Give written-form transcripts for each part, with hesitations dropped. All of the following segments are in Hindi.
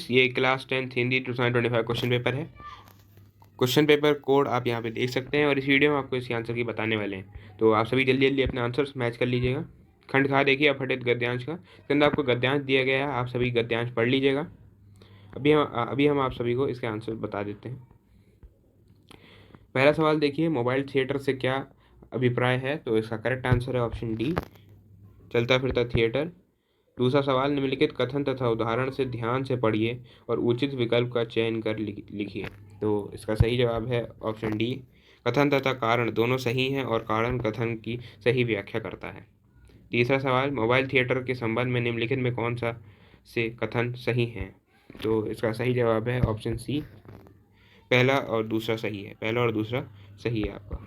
ये class 10th Hindi 2025 question paper है। क्वेश्चन पेपर कोड आप यहाँ पे देख सकते हैं और इस वीडियो में आपको इसके आंसर की बताने वाले हैं। तो आप सभी जल्दी जल्दी अपने आंसर्स मैच कर लीजिएगा। खंड खा देखिए अपठित गद्यांश का, इसके अंदर आपको गद्यांश दिया गया है, आप सभी गद्यांश पढ़ लीजिएगा। अभी हम आप सभी को इसके आंसर बता देते हैं। पहला सवाल देखिए, मोबाइल थिएटर से क्या अभिप्राय है? तो इसका करेक्ट आंसर है ऑप्शन डी, चलता फिरता थिएटर। दूसरा सवाल, निम्नलिखित कथन तथा उदाहरण से ध्यान से पढ़िए और उचित विकल्प का चयन कर लिखिए। तो इसका सही जवाब है ऑप्शन डी, कथन तथा कारण दोनों सही हैं और कारण कथन की सही व्याख्या करता है। तीसरा सवाल, मोबाइल थिएटर के संबंध में निम्नलिखित में कौन सा से कथन सही हैं? तो इसका सही जवाब है ऑप्शन सी, पहला और दूसरा सही है, पहला और दूसरा सही है आपका।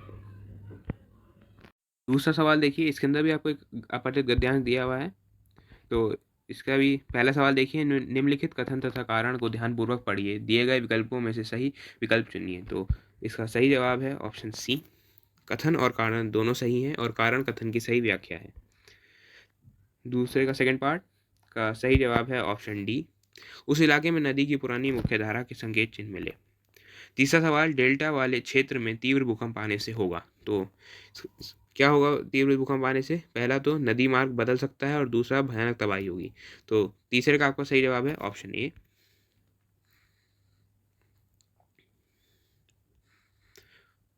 दूसरा सवाल देखिए, इसके अंदर भी आपको एक अपठित गद्यांश दिया हुआ है। तो इसका भी पहला सवाल देखिए, निम्नलिखित कथन तथा कारण को ध्यानपूर्वक पढ़िए, दिए गए विकल्पों में से सही विकल्प चुनिए। तो इसका सही जवाब है ऑप्शन सी, कथन और कारण दोनों सही हैं और कारण कथन की सही व्याख्या है। दूसरे का सेकंड पार्ट का सही जवाब है ऑप्शन डी, उस इलाके में नदी की पुरानी मुख्य धारा के संकेत चिन्ह मिले। तीसरा सवाल, डेल्टा वाले क्षेत्र में तीव्र भूकंप आने से होगा। तो क्या होगा तीव्र भूकंप आने से? पहला तो नदी मार्ग बदल सकता है और दूसरा भयानक तबाही होगी। तो तीसरे का आपका सही जवाब है ऑप्शन ए।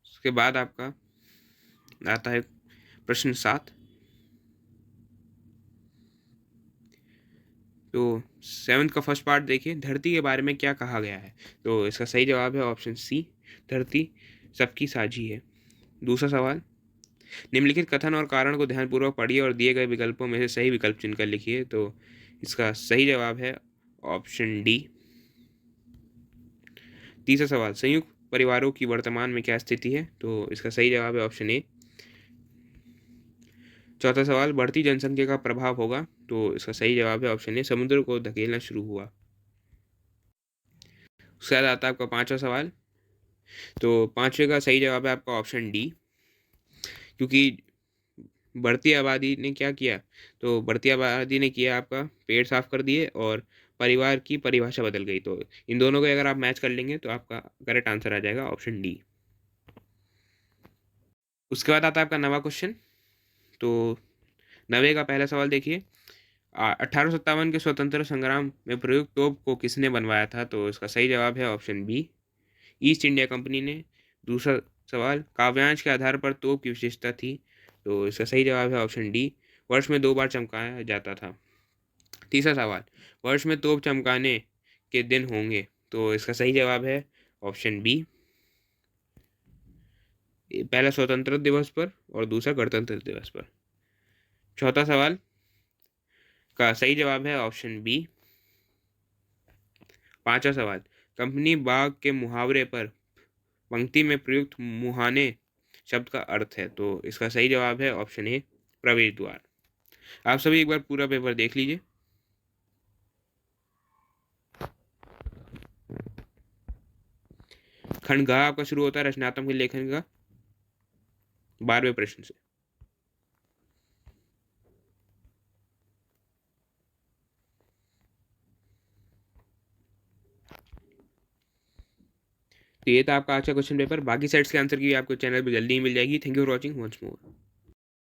उसके बाद आपका आता है प्रश्न 7। तो 7th का फर्स्ट पार्ट देखिए, धरती के बारे में क्या कहा गया है? तो इसका सही जवाब है ऑप्शन सी, धरती सबकी साझी है। दूसरा सवाल, निम्नलिखित कथन और कारण को ध्यानपूर्वक पढ़िए और दिए गए विकल्पों में से सही विकल्प चुनकर लिखिए। तो इसका सही जवाब है ऑप्शन डी। तीसरा सवाल, संयुक्त परिवारों की वर्तमान में क्या स्थिति है? तो इसका सही जवाब है ऑप्शन ए। चौथा सवाल, बढ़ती जनसंख्या का प्रभाव होगा। तो इसका सही जवाब है ऑप्शन ए, समुद्र को धकेलना शुरू हुआ। उसके बाद आता है आपका पांचवा सवाल। तो पांचवे का सही जवाब है आपका ऑप्शन डी, क्योंकि बढ़ती आबादी ने क्या किया? तो बढ़ती आबादी ने किया आपका पेड़ साफ कर दिए और परिवार की परिभाषा बदल गई। तो इन दोनों को अगर आप मैच कर लेंगे तो आपका करेक्ट आंसर आ जाएगा ऑप्शन डी। उसके बाद आता है आपका नवा क्वेश्चन। तो नवे का पहला सवाल देखिए, 1857 के स्वतंत्र संग्राम में प्रयुक्त तोप को किसने बनवाया था? तो इसका सही जवाब है option B, East India Company ने। दूसरा सवाल, काव्यांश के आधार पर तोप की विशेषता थी। तो इसका सही जवाब है ऑप्शन डी, वर्ष में 2 बार चमकाया जाता था। तीसरा सवाल, वर्ष में तोप चमकाने के दिन होंगे। तो इसका सही जवाब है ऑप्शन बी, पहला स्वतंत्रता दिवस पर और दूसरा गणतंत्र दिवस पर। चौथा सवाल का सही जवाब है ऑप्शन बी। पांचवा सवाल, कंपनी बाग के मुहावरे पर पंक्ति में प्रयुक्त मुहाने शब्द का अर्थ है। तो इसका सही जवाब है ऑप्शन ए, प्रवेश द्वार। आप सभी एक बार पूरा पेपर देख लीजिए। खंड घ आपका शुरू होता है रचनात्मक लेखन का 12वें प्रश्न से। तो ये था आपका आज का क्वेश्चन पेपर। बाकी सेट्स के आंसर की आपको चैनल पे जल्दी ही मिल जाएगी। Thank you for watching once more.